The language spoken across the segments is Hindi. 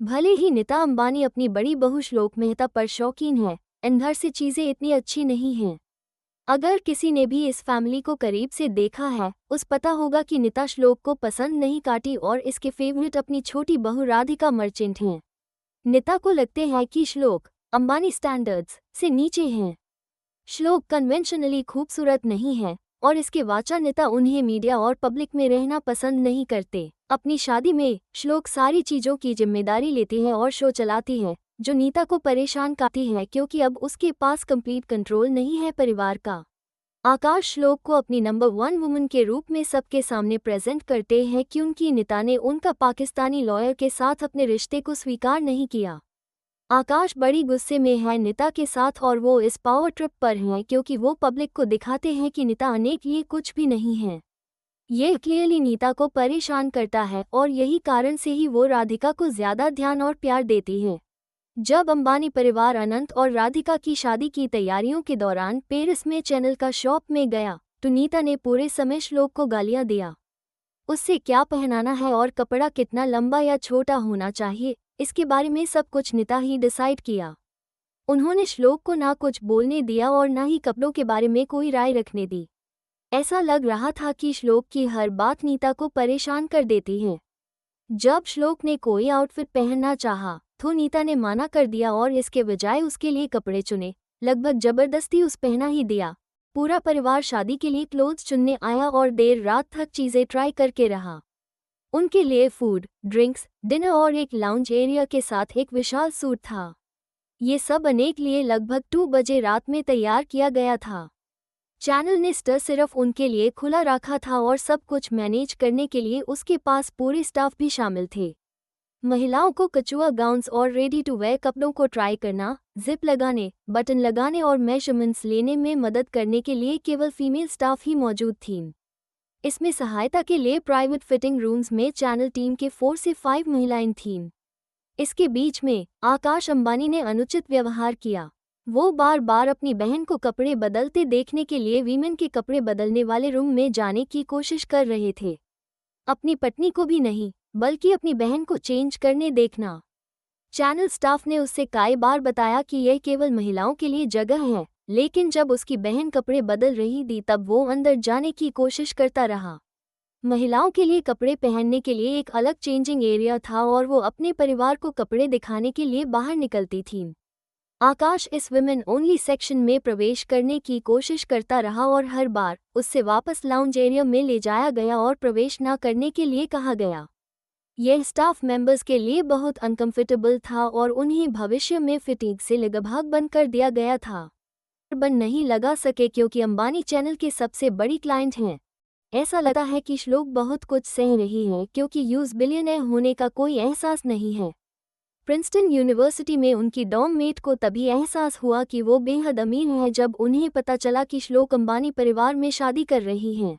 भले ही नीता अंबानी अपनी बड़ी बहू श्लोक मेहता पर शौकीन है, अंदर से चीजें इतनी अच्छी नहीं हैं। अगर किसी ने भी इस फैमिली को करीब से देखा है, उस पता होगा कि नीता श्लोक को पसंद नहीं काटी और इसके फेवरेट अपनी छोटी बहू राधिका मर्चेंट हैं। नीता को लगते हैं कि श्लोक अंबानी स्टैंडर्ड्स से नीचे हैं। श्लोक कन्वेंशनली खूबसूरत नहीं है और इसके वाचा नीता उन्हें मीडिया और पब्लिक में रहना पसंद नहीं करते। अपनी शादी में श्लोक सारी चीजों की जिम्मेदारी लेती है और शो चलाती है, जो नीता को परेशान करती है क्योंकि अब उसके पास कंप्लीट कंट्रोल नहीं है परिवार का। आकाश श्लोक को अपनी नंबर 1 वुमन के रूप में सबके सामने प्रेजेंट करते हैं क्योंकि नीता ने उनका पाकिस्तानी लॉयर के साथ अपने रिश्ते को स्वीकार नहीं किया। आकाश बड़ी गुस्से में है नीता के साथ और वो इस पावर ट्रिप पर हैं क्योंकि वो पब्लिक को दिखाते हैं कि नीता अनेक ये कुछ भी नहीं है। ये क्लियरली नीता को परेशान करता है और यही कारण से ही वो राधिका को ज्यादा ध्यान और प्यार देती है। जब अंबानी परिवार अनंत और राधिका की शादी की तैयारियों के दौरान पेरिस में चैनल का शॉप में गया तो नीता ने पूरे समय श्लोक को गालियां दिया। उससे क्या पहनाना है और कपड़ा कितना लंबा या छोटा होना चाहिए, इसके बारे में सब कुछ नीता ही डिसाइड किया। उन्होंने श्लोक को ना कुछ बोलने दिया और ना ही कपड़ों के बारे में कोई राय रखने दी। ऐसा लग रहा था कि श्लोक की हर बात नीता को परेशान कर देती है। जब श्लोक ने कोई आउटफिट पहनना चाहा तो नीता ने माना कर दिया और इसके बजाय उसके लिए कपड़े चुने, लगभग जबरदस्ती उस पहना ही दिया। पूरा परिवार शादी के लिए क्लोथ्स चुनने आया और देर रात तक चीजें ट्राई करके रहा। उनके लिए फूड, ड्रिंक्स, डिनर और एक लाउंज एरिया के साथ एक विशाल सूट था। ये सब अनेक लिए लगभग 2 बजे रात में तैयार किया गया था। चैनल ने स्टर सिर्फ उनके लिए खुला रखा था और सब कुछ मैनेज करने के लिए उसके पास पूरे स्टाफ भी शामिल थे। महिलाओं को कचुआ गाउन्स और रेडी टू वेयर कपड़ों को ट्राई करना, जिप लगाने, बटन लगाने और मेजरमेंट्स लेने में मदद करने के लिए केवल फीमेल स्टाफ ही मौजूद थीं। इसमें सहायता के लिए प्राइवेट फिटिंग रूम्स में चैनल टीम के 4 से 5 महिलाएं थीं। इसके बीच में आकाश अंबानी ने अनुचित व्यवहार किया। वो बार बार अपनी बहन को कपड़े बदलते देखने के लिए वीमेन के कपड़े बदलने वाले रूम में जाने की कोशिश कर रहे थे। अपनी पत्नी को भी नहीं, बल्कि अपनी बहन को चेंज करने देखना। चैनल स्टाफ ने उससे कई बार बताया कि यह केवल महिलाओं के लिए जगह है, लेकिन जब उसकी बहन कपड़े बदल रही थी तब वो अंदर जाने की कोशिश करता रहा। महिलाओं के लिए कपड़े पहनने के लिए एक अलग चेंजिंग एरिया था और वो अपने परिवार को कपड़े दिखाने के लिए बाहर निकलती थीं। आकाश इस विमेन ओनली सेक्शन में प्रवेश करने की कोशिश करता रहा और हर बार उससे वापस लाउंज एरिया में ले जाया गया और प्रवेश न करने के लिए कहा गया। यह स्टाफ मेंबर्स के लिए बहुत अनकंफर्टेबल था और उन्हें भविष्य में फिटिंग से लगभग बंद कर दिया गया था। बंद नहीं लगा सके क्योंकि अंबानी चैनल के सबसे बड़ी क्लाइंट हैं। ऐसा लगता है कि श्लोक बहुत कुछ सह रही है क्योंकि यूज बिलियनर होने का कोई एहसास नहीं है। प्रिंसटन यूनिवर्सिटी में उनकी डॉर्म मेट को तभी एहसास हुआ कि वो बेहद अमीर है जब उन्हें पता चला कि श्लोक अंबानी परिवार में शादी कर रही हैं।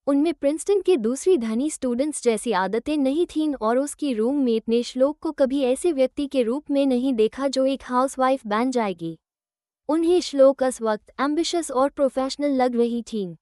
उनमें प्रिंसटन के दूसरी धनी स्टूडेंट्स जैसी आदतें नहीं थीं और उसकी रूममेट ने श्लोक को कभी ऐसे व्यक्ति के रूप में नहीं देखा जो एक हाउसवाइफ बन जाएगी। उन्हें श्लोक इस वक्त एम्बिशियस और प्रोफेशनल लग रही थीं।